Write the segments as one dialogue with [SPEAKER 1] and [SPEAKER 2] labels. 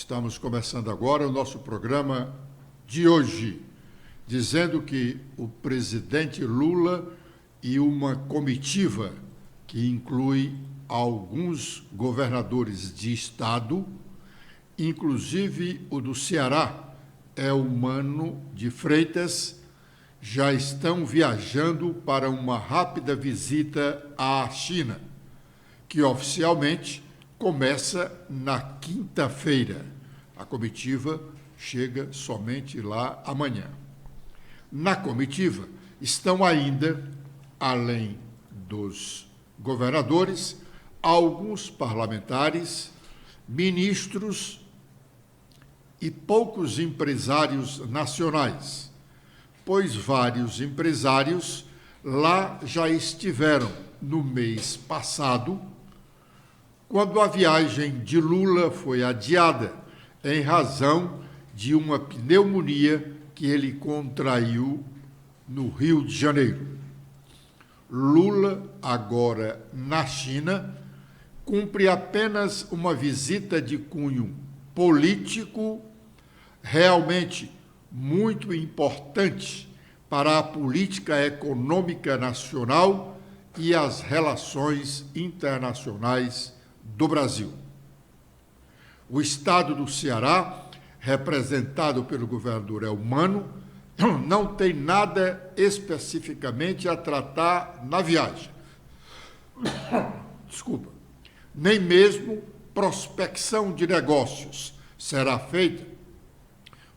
[SPEAKER 1] Estamos começando agora o nosso programa de hoje, dizendo que o presidente Lula e uma comitiva que inclui alguns governadores de estado, inclusive o do Ceará, Elmano de Freitas, já estão viajando para uma rápida visita à China, que oficialmente começa na quinta-feira. A comitiva chega somente lá amanhã. Na comitiva estão ainda, além dos governadores, alguns parlamentares, ministros e poucos empresários nacionais, pois vários empresários lá já estiveram no mês passado, quando a viagem de Lula foi adiada em razão de uma pneumonia que ele contraiu no Rio de Janeiro. Lula, agora na China, cumpre apenas uma visita de cunho político realmente muito importante para a política econômica nacional e as relações internacionais do Brasil. O estado do Ceará, representado pelo governador Elmano, não tem nada especificamente a tratar na viagem. Desculpa. Nem mesmo prospecção de negócios será feita,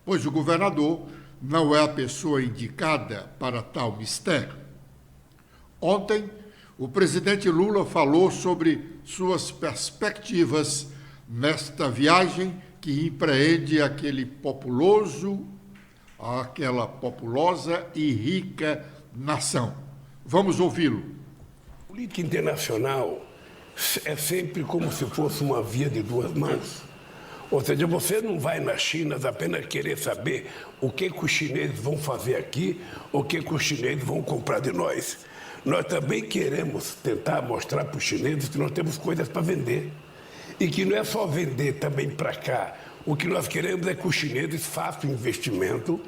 [SPEAKER 1] pois o governador não é a pessoa indicada para tal mistério. Ontem, o presidente Lula falou sobre suas perspectivas nesta viagem que empreende aquela populosa e rica nação. Vamos ouvi-lo.
[SPEAKER 2] Política internacional é sempre como se fosse uma via de duas mãos. Ou seja, você não vai na China apenas querer saber o que os chineses vão fazer aqui, o que os chineses vão comprar de nós. Nós também queremos tentar mostrar para os chineses que nós temos coisas para vender. E que não é só vender também para cá. O que nós queremos é que os chineses façam investimento,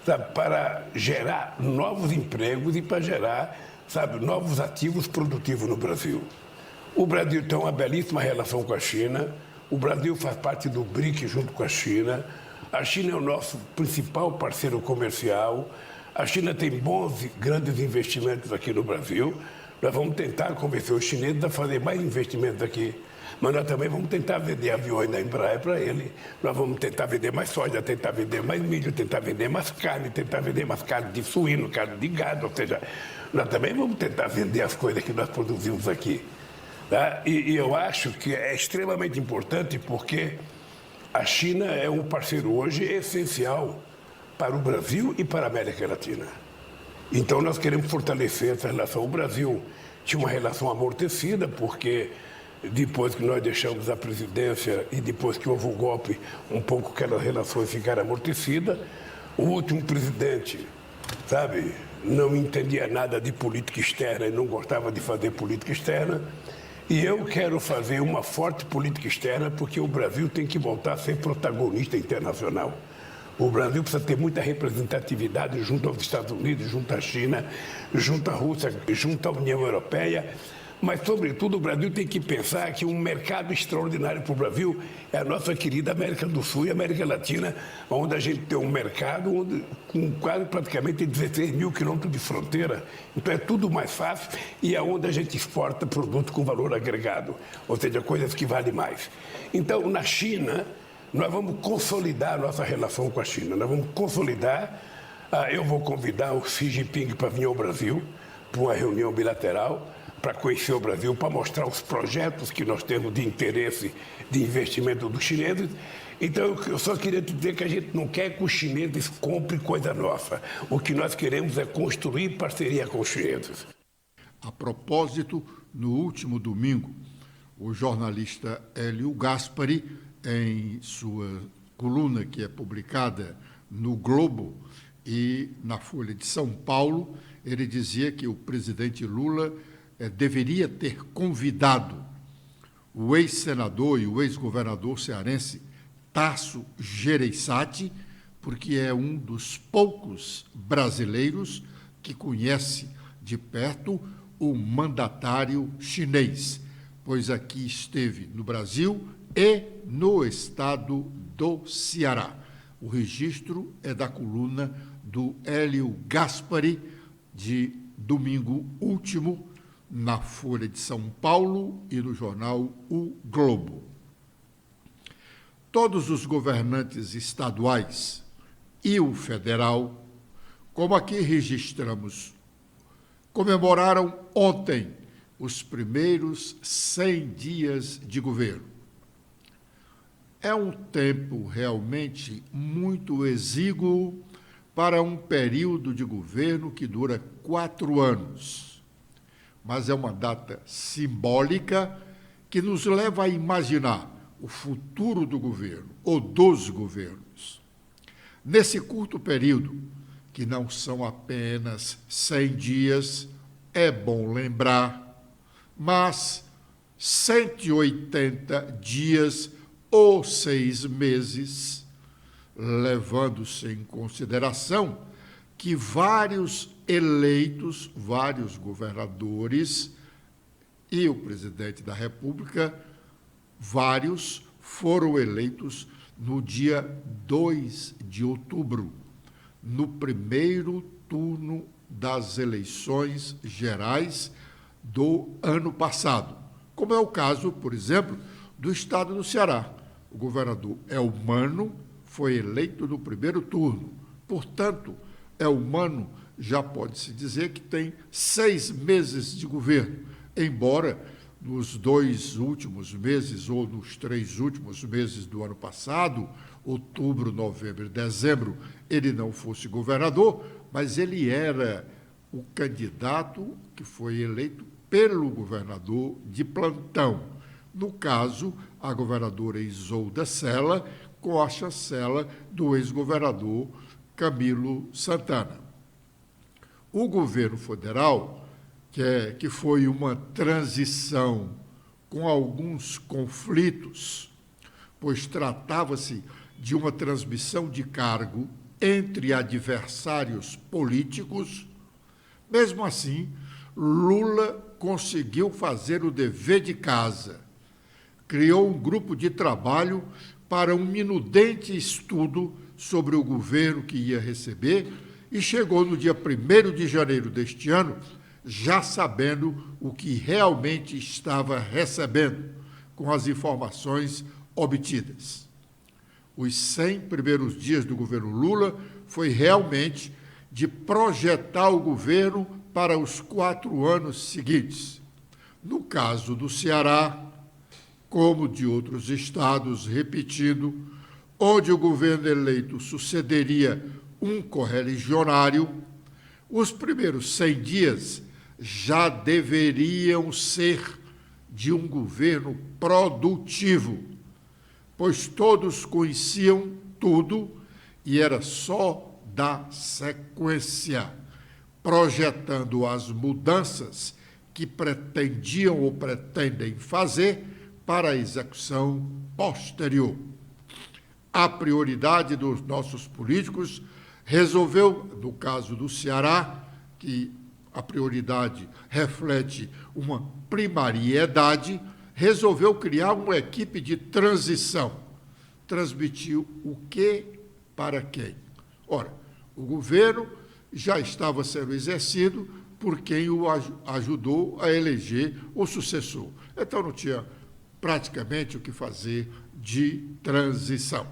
[SPEAKER 2] sabe, para gerar novos empregos e para gerar, sabe, novos ativos produtivos no Brasil. O Brasil tem uma belíssima relação com a China. O Brasil faz parte do BRIC junto com a China. A China é o nosso principal parceiro comercial. A China tem bons e grandes investimentos aqui no Brasil. Nós vamos tentar convencer os chineses a fazer mais investimentos aqui. Mas nós também vamos tentar vender aviões da Embraer para ele. Nós vamos tentar vender mais soja, tentar vender mais milho, tentar vender mais carne, tentar vender mais carne de suíno, carne de gado. Ou seja, nós também vamos tentar vender as coisas que nós produzimos aqui. Tá? E eu acho que é extremamente importante porque a China é um parceiro hoje essencial para o Brasil e para a América Latina. Então nós queremos fortalecer essa relação. O Brasil tinha uma relação amortecida porque depois que nós deixamos a presidência e depois que houve o golpe, um pouco aquelas relações ficaram amortecidas. O último presidente, sabe, não entendia nada de política externa e não gostava de fazer política externa. E eu quero fazer uma forte política externa porque o Brasil tem que voltar a ser protagonista internacional. O Brasil precisa ter muita representatividade junto aos Estados Unidos, junto à China, junto à Rússia, junto à União Europeia. Mas, sobretudo, o Brasil tem que pensar que um mercado extraordinário para o Brasil é a nossa querida América do Sul e América Latina, onde a gente tem um mercado com quase praticamente 16 mil quilômetros de fronteira. Então, é tudo mais fácil e é onde a gente exporta produtos com valor agregado, ou seja, coisas que valem mais. Então, na China, nós vamos consolidar a nossa relação com a China. Nós vamos consolidar. Eu vou convidar o Xi Jinping para vir ao Brasil, para uma reunião bilateral, para conhecer o Brasil, para mostrar os projetos que nós temos de interesse de investimento dos chineses. Então, eu só queria te dizer que a gente não quer que os chineses comprem coisa nossa. O que nós queremos é construir parceria com os chineses.
[SPEAKER 1] A propósito, no último domingo, o jornalista Hélio Gaspari, em sua coluna que é publicada no Globo e na Folha de São Paulo, ele dizia que o presidente Lula deveria ter convidado o ex-senador e o ex-governador cearense Tasso Gereissati, porque é um dos poucos brasileiros que conhece de perto o mandatário chinês, pois aqui esteve no Brasil e no estado do Ceará. O registro é da coluna do Hélio Gaspari, de domingo último, na Folha de São Paulo e no jornal O Globo. Todos os governantes estaduais e o federal, como aqui registramos, comemoraram ontem os primeiros 100 dias de governo. É um tempo realmente muito exíguo para um período de governo que dura 4 anos. Mas é uma data simbólica que nos leva a imaginar o futuro do governo ou dos governos. Nesse curto período, que não são apenas 100 dias, é bom lembrar, mas 180 dias ou 6 meses, levando-se em consideração que vários eleitos, vários governadores e o presidente da República, vários foram eleitos no dia 2 de outubro, no primeiro turno das eleições gerais do ano passado, como é o caso, por exemplo, do estado do Ceará. O governador Elmano foi eleito no primeiro turno. Portanto, Elmano já pode-se dizer que tem 6 meses de governo, embora nos 2 últimos meses ou nos 3 últimos meses do ano passado, outubro, novembro e dezembro, ele não fosse governador, mas ele era o candidato que foi eleito pelo governador de plantão. No caso, a governadora Isolda Sela, com a chancela do ex-governador Camilo Santana. O governo federal, que foi uma transição com alguns conflitos, pois tratava-se de uma transmissão de cargo entre adversários políticos, mesmo assim, Lula conseguiu fazer o dever de casa. Criou um grupo de trabalho para um minudente estudo sobre o governo que ia receber e chegou no dia 1º de janeiro deste ano, já sabendo o que realmente estava recebendo, com as informações obtidas. Os 100 primeiros dias do governo Lula foi realmente de projetar o governo para os 4 anos seguintes. No caso do Ceará, como de outros estados, repetindo, onde o governo eleito sucederia um correligionário, os primeiros 100 dias já deveriam ser de um governo produtivo, pois todos conheciam tudo e era só dar sequência, projetando as mudanças que pretendiam ou pretendem fazer para a execução posterior. A prioridade dos nossos políticos resolveu, no caso do Ceará, que a prioridade reflete uma primariedade, resolveu criar uma equipe de transição. Transmitiu o quê para quem? Ora, o governo já estava sendo exercido por quem o ajudou a eleger o sucessor. Então, não tinha praticamente o que fazer de transição.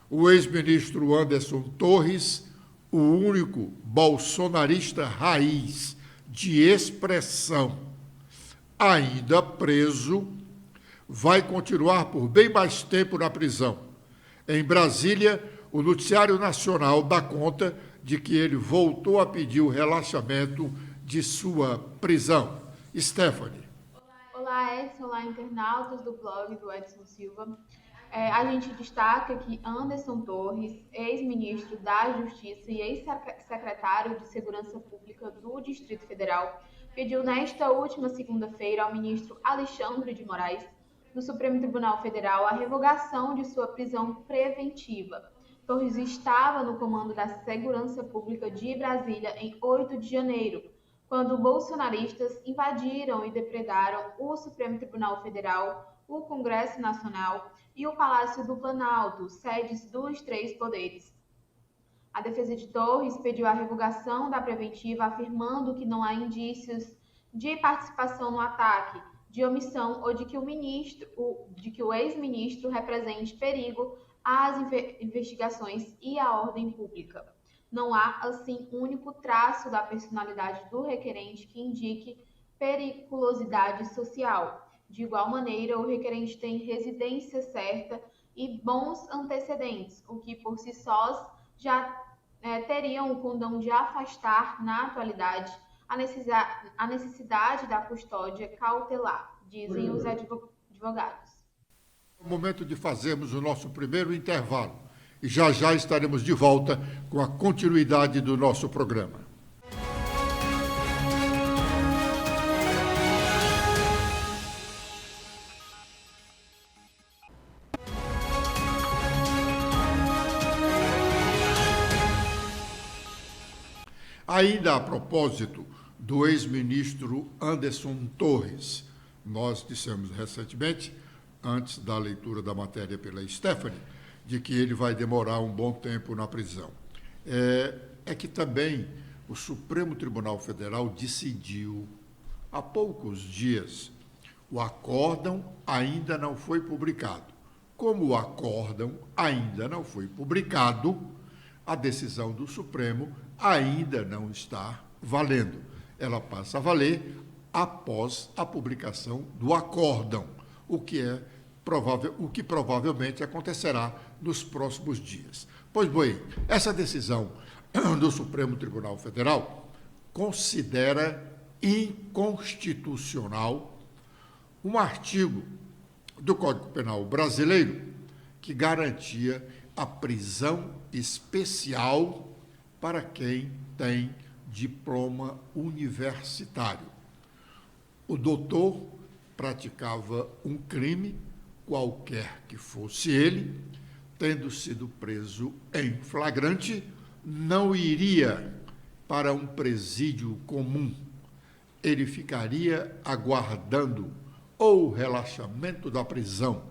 [SPEAKER 1] O ex-ministro Anderson Torres, o único bolsonarista raiz de expressão, ainda preso, vai continuar por bem mais tempo na prisão. Em Brasília, o Noticiário Nacional dá conta de que ele voltou a pedir o relaxamento de sua prisão. Stephanie.
[SPEAKER 3] Olá, Edson, olá, internautas do blog do Edson Silva. A gente destaca que Anderson Torres, ex-ministro da Justiça e ex-secretário de Segurança Pública do Distrito Federal, pediu nesta última segunda-feira ao ministro Alexandre de Moraes do Supremo Tribunal Federal a revogação de sua prisão preventiva. Torres estava no comando da Segurança Pública de Brasília em 8 de janeiro, quando bolsonaristas invadiram e depredaram o Supremo Tribunal Federal, o Congresso Nacional e o Palácio do Planalto, sedes dos três poderes. A defesa de Torres pediu a revogação da preventiva, afirmando que não há indícios de participação no ataque, de omissão ou de que o ex-ministro represente perigo às investigações e à ordem pública. Não há, assim, um único traço da personalidade do requerente que indique periculosidade social. De igual maneira, o requerente tem residência certa e bons antecedentes, o que por si sós já teriam o condão de afastar, na atualidade, a necessidade da custódia cautelar, dizem os advogados.
[SPEAKER 1] É o momento de fazermos o nosso primeiro intervalo e já já estaremos de volta com a continuidade do nosso programa. Ainda a propósito do ex-ministro Anderson Torres, nós dissemos recentemente, antes da leitura da matéria pela Stephanie, de que ele vai demorar um bom tempo na prisão. É que também o Supremo Tribunal Federal decidiu, há poucos dias, o acórdão ainda não foi publicado. Como o acórdão ainda não foi publicado, a decisão do Supremo ainda não está valendo. Ela passa a valer após a publicação do acórdão, o que provavelmente acontecerá nos próximos dias. Pois bem, essa decisão do Supremo Tribunal Federal considera inconstitucional um artigo do Código Penal brasileiro que garantia a prisão especial para quem tem diploma universitário. O doutor praticava um crime, qualquer que fosse ele, tendo sido preso em flagrante, não iria para um presídio comum. Ele ficaria aguardando ou o relaxamento da prisão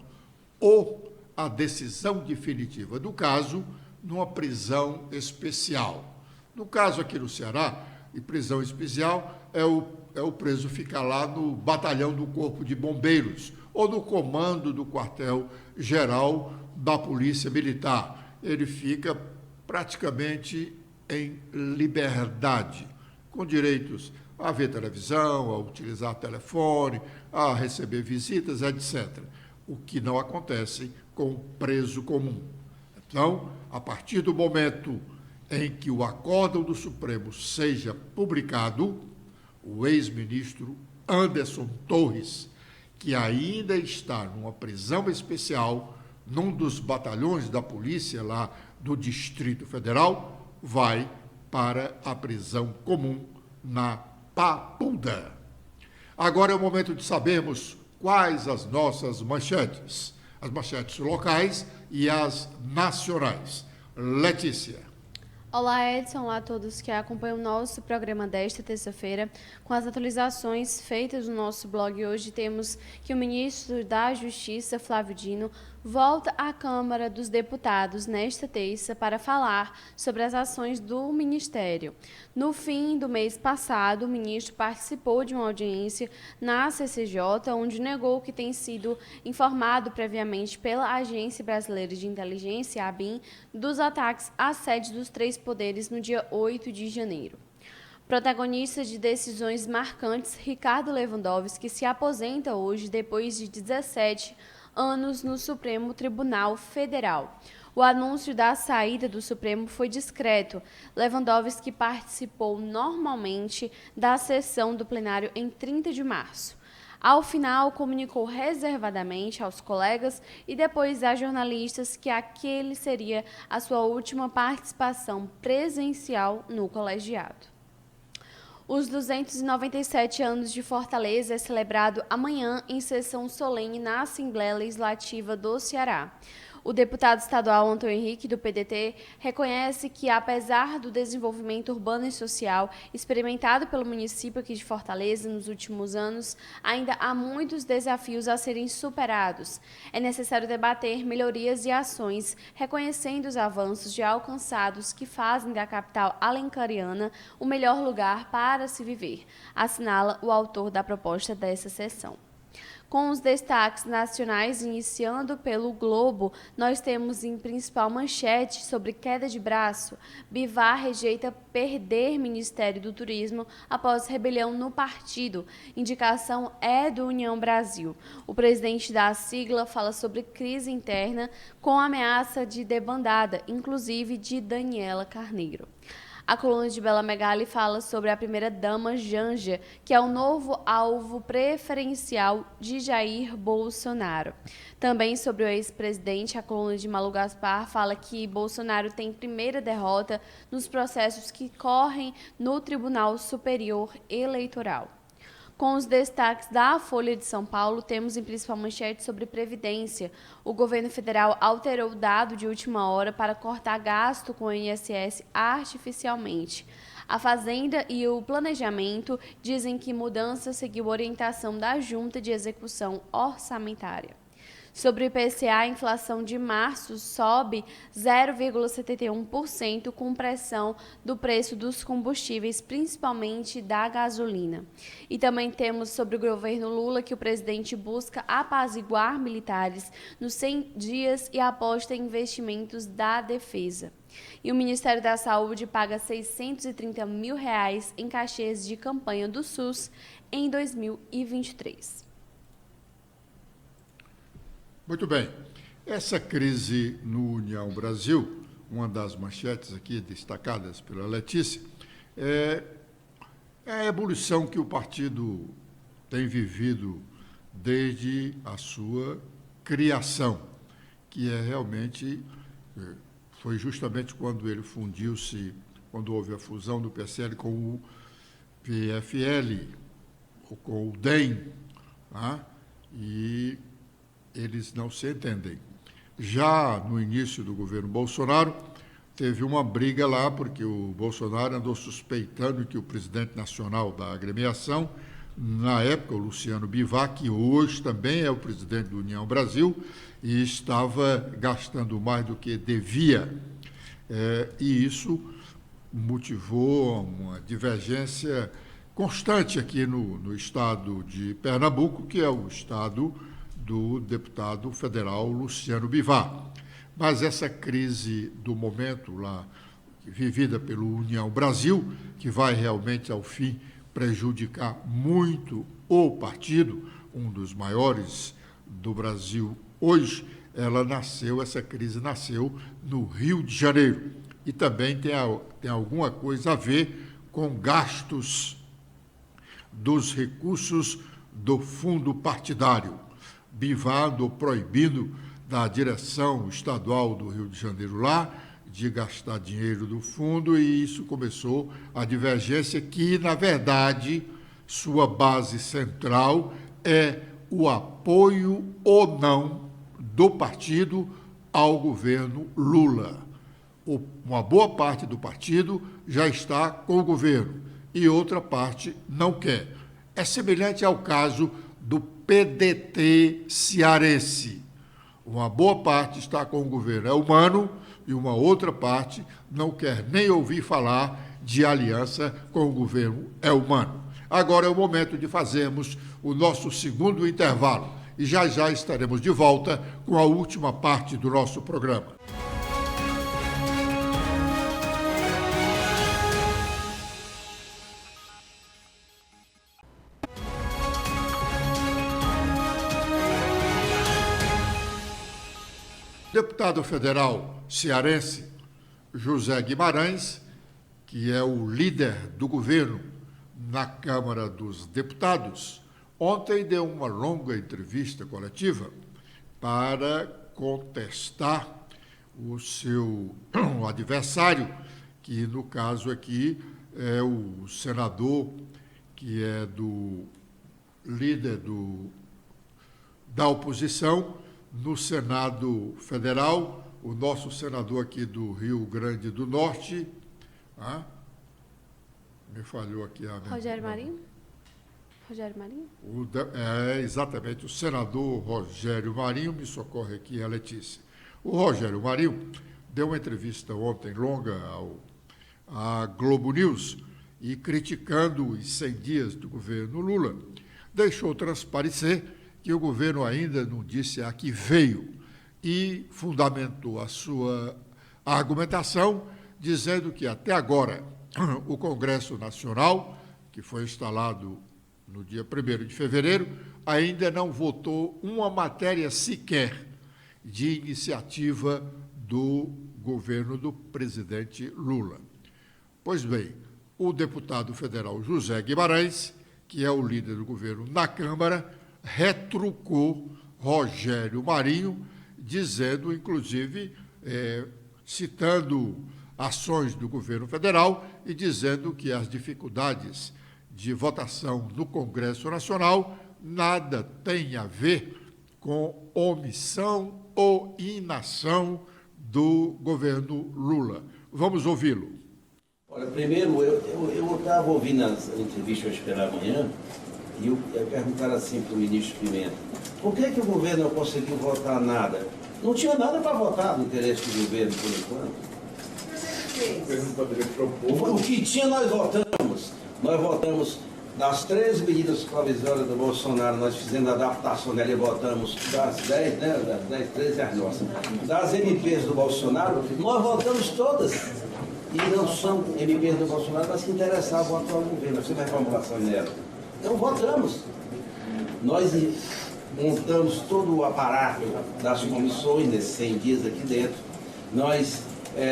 [SPEAKER 1] ou a decisão definitiva do caso numa prisão especial. No caso aqui no Ceará, e prisão especial é o preso ficar lá no batalhão do Corpo de Bombeiros ou no comando do quartel-geral da Polícia Militar. Ele fica praticamente em liberdade, com direitos a ver televisão, a utilizar telefone, a receber visitas, etc. O que não acontece com o preso comum. Então, a partir do momento em que o acórdão do Supremo seja publicado, o ex-ministro Anderson Torres, que ainda está numa prisão especial, num dos batalhões da polícia lá do Distrito Federal, vai para a prisão comum na Papuda. Agora é o momento de sabermos quais as nossas manchetes, as manchetes locais e as nacionais. Letícia.
[SPEAKER 4] Olá, Edson. Olá a todos que acompanham o nosso programa desta terça-feira. Com as atualizações feitas no nosso blog hoje, temos que o ministro da Justiça, Flávio Dino, volta à Câmara dos Deputados nesta terça para falar sobre as ações do Ministério. No fim do mês passado, o ministro participou de uma audiência na CCJ, onde negou que tem sido informado previamente pela Agência Brasileira de Inteligência, a ABIN, dos ataques à sede dos três poderes no dia 8 de janeiro. Protagonista de decisões marcantes, Ricardo Lewandowski se aposenta hoje depois de 17 anos no Supremo Tribunal Federal. O anúncio da saída do Supremo foi discreto. Lewandowski participou normalmente da sessão do plenário em 30 de março. Ao final, comunicou reservadamente aos colegas e depois a jornalistas que aquele seria a sua última participação presencial no colegiado. Os 297 anos de Fortaleza é celebrado amanhã em sessão solene na Assembleia Legislativa do Ceará. O deputado estadual Antônio Henrique, do PDT, reconhece que, apesar do desenvolvimento urbano e social experimentado pelo município aqui de Fortaleza nos últimos anos, ainda há muitos desafios a serem superados. É necessário debater melhorias e ações, reconhecendo os avanços já alcançados que fazem da capital alencariana o melhor lugar para se viver, assinala o autor da proposta dessa sessão. Com os destaques nacionais, iniciando pelo Globo, nós temos em principal manchete sobre queda de braço. Bivar rejeita perder Ministério do Turismo após rebelião no partido. Indicação é do União Brasil. O presidente da sigla fala sobre crise interna com ameaça de debandada, inclusive de Daniela Carneiro. A coluna de Bela Megali fala sobre a primeira-dama Janja, que é o novo alvo preferencial de Jair Bolsonaro. Também sobre o ex-presidente, a coluna de Malu Gaspar fala que Bolsonaro tem primeira derrota nos processos que correm no Tribunal Superior Eleitoral. Com os destaques da Folha de São Paulo, temos em principal manchete sobre Previdência. O governo federal alterou o dado de última hora para cortar gasto com o INSS artificialmente. A Fazenda e o Planejamento dizem que mudança seguiu orientação da Junta de Execução Orçamentária. Sobre o IPCA, a inflação de março sobe 0,71% com pressão do preço dos combustíveis, principalmente da gasolina. E também temos sobre o governo Lula que o presidente busca apaziguar militares nos 100 dias e aposta em investimentos da defesa. E o Ministério da Saúde paga R$ 630 mil em cachês de campanha do SUS em 2023.
[SPEAKER 1] Muito bem. Essa crise no União Brasil, uma das manchetes aqui destacadas pela Letícia, é a evolução que o partido tem vivido desde a sua criação, que é realmente, foi justamente quando ele fundiu-se, quando houve a fusão do PSL com o PFL, ou com o DEM, e eles não se entendem. Já no início do governo Bolsonaro, teve uma briga lá, porque o Bolsonaro andou suspeitando que o presidente nacional da agremiação, na época, o Luciano Bivar, que hoje também é o presidente do União Brasil, e estava gastando mais do que devia. E isso motivou uma divergência constante aqui no estado de Pernambuco, que é o estado do deputado federal Luciano Bivar. Mas essa crise do momento lá, vivida pelo União Brasil, que vai realmente, ao fim, prejudicar muito o partido, um dos maiores do Brasil hoje, essa crise nasceu no Rio de Janeiro. E também tem alguma coisa a ver com gastos dos recursos do fundo partidário. Bivar andou proibindo da direção estadual do Rio de Janeiro lá de gastar dinheiro do fundo, e isso começou a divergência que, na verdade, sua base central é o apoio ou não do partido ao governo Lula. Uma boa parte do partido já está com o governo e outra parte não quer. É semelhante ao caso do PDT cearense. Uma boa parte está com o governo Elmano e uma outra parte não quer nem ouvir falar de aliança com o governo Elmano. Agora é o momento de fazermos o nosso segundo intervalo e já estaremos de volta com a última parte do nosso programa. Deputado federal cearense José Guimarães, que é o líder do governo na Câmara dos Deputados, ontem deu uma longa entrevista coletiva para contestar o seu adversário, que no caso aqui é o senador que é do líder da oposição no Senado Federal, o nosso senador aqui do Rio Grande do Norte. Me falhou aqui a...
[SPEAKER 4] Rogério Marinho? Rogério Marinho?
[SPEAKER 1] Exatamente, o senador Rogério Marinho, me socorre aqui a Letícia. O Rogério Marinho deu uma entrevista ontem longa à Globo News e, criticando os 100 dias do governo Lula, deixou transparecer que o governo ainda não disse a que veio e fundamentou a sua argumentação dizendo que até agora o Congresso Nacional, que foi instalado no dia 1º de fevereiro, ainda não votou uma matéria sequer de iniciativa do governo do presidente Lula. Pois bem, o deputado federal José Guimarães, que é o líder do governo na Câmara, retrucou Rogério Marinho, dizendo, inclusive, citando ações do governo federal e dizendo que as dificuldades de votação no Congresso Nacional nada tem a ver com omissão ou inação do governo Lula. Vamos ouvi-lo.
[SPEAKER 5] Olha, primeiro, eu estava ouvindo as entrevistas hoje pela manhã e eu perguntaram assim para o ministro Pimenta, por que o governo não conseguiu votar nada? Não tinha nada para votar no interesse do governo, por enquanto. O governo poderia propor. O que tinha, nós votamos. Nós votamos das 13 medidas provisórias do Bolsonaro, nós fizemos a adaptação dela e votamos das 10, né? Das 10, 13 as nossas. Das MPs do Bolsonaro, nós votamos todas. E não são MPs do Bolsonaro, mas que interessavam votar ao governo. Nós fizemos reformulações nela. Então votamos. Nós montamos todo o aparato das comissões nesses 100 dias aqui dentro. Nós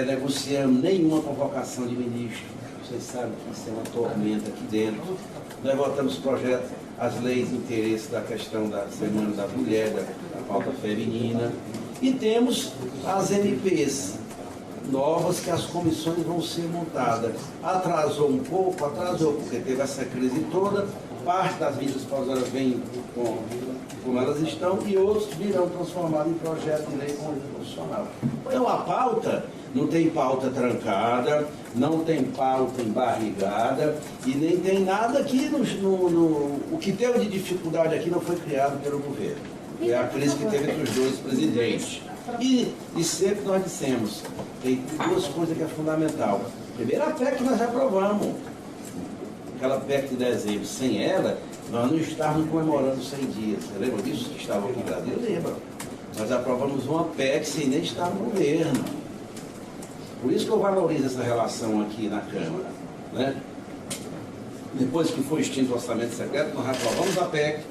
[SPEAKER 5] negociamos nenhuma convocação de ministro. Vocês sabem que isso é uma tormenta aqui dentro. Nós votamos projetos, as leis de interesse da questão da Semana da Mulher, da pauta feminina. E temos as MPs novas que as comissões vão ser montadas. Atrasou um pouco, porque teve essa crise toda. Parte das medidas provisórias vem como elas estão e outros virão transformados em projeto de lei constitucional. Então a pauta não tem pauta trancada, não tem pauta embarrigada e nem tem nada aqui o que teve de dificuldade aqui não foi criado pelo governo. É a crise que teve entre os dois presidentes. E sempre nós dissemos, tem duas coisas que é fundamental. Primeiro, a PEC que nós aprovamos. Aquela PEC de dezembro, sem ela, nós não estávamos comemorando 100 dias. Você lembra disso que estavam aqui em Brasília? Eu lembro. Nós aprovamos uma PEC sem nem estar no governo. Por isso que eu valorizo essa relação aqui na Câmara. Né? Depois que foi extinto o orçamento secreto, nós aprovamos a PEC,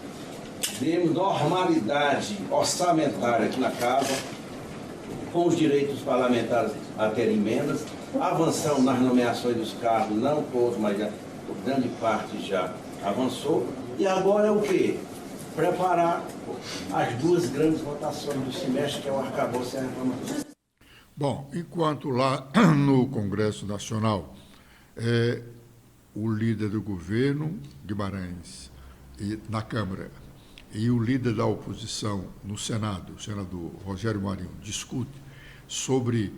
[SPEAKER 5] demos normalidade orçamentária aqui na Casa, com os direitos parlamentares a ter emendas, avançamos nas nomeações dos cargos, não todos, mas já, grande parte já avançou, e agora é o quê? Preparar as duas grandes votações do semestre, que é o arcabouço e a reforma.
[SPEAKER 1] Bom, enquanto lá no Congresso Nacional, o líder do governo, Guimarães, e na Câmara, e o líder da oposição no Senado, o senador Rogério Marinho, discute sobre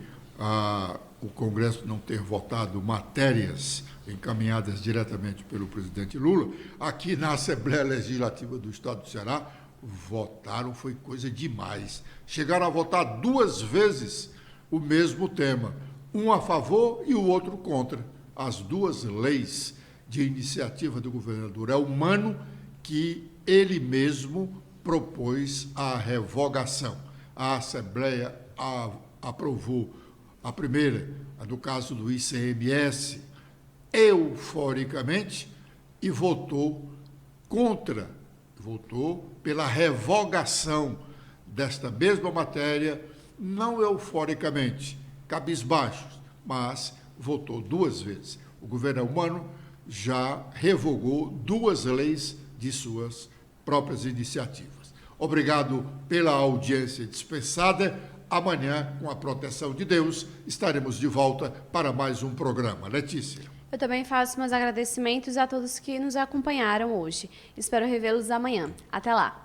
[SPEAKER 1] o Congresso não ter votado matérias encaminhadas diretamente pelo presidente Lula, aqui na Assembleia Legislativa do Estado do Ceará, votaram, foi coisa demais. Chegaram a votar 2 vezes o mesmo tema, um a favor e o outro contra. As 2 leis de iniciativa do governador Elmano, que ele mesmo propôs a revogação. A Assembleia aprovou a primeira, a do caso do ICMS, euforicamente, e votou pela revogação desta mesma matéria, não euforicamente, cabisbaixos, mas votou 2 vezes. O governo Elmano já revogou 2 leis de suas próprias iniciativas. Obrigado pela audiência dispensada. Amanhã, com a proteção de Deus, estaremos de volta para mais um programa. Letícia.
[SPEAKER 4] Eu também faço meus agradecimentos a todos que nos acompanharam hoje. Espero revê-los amanhã. Até lá!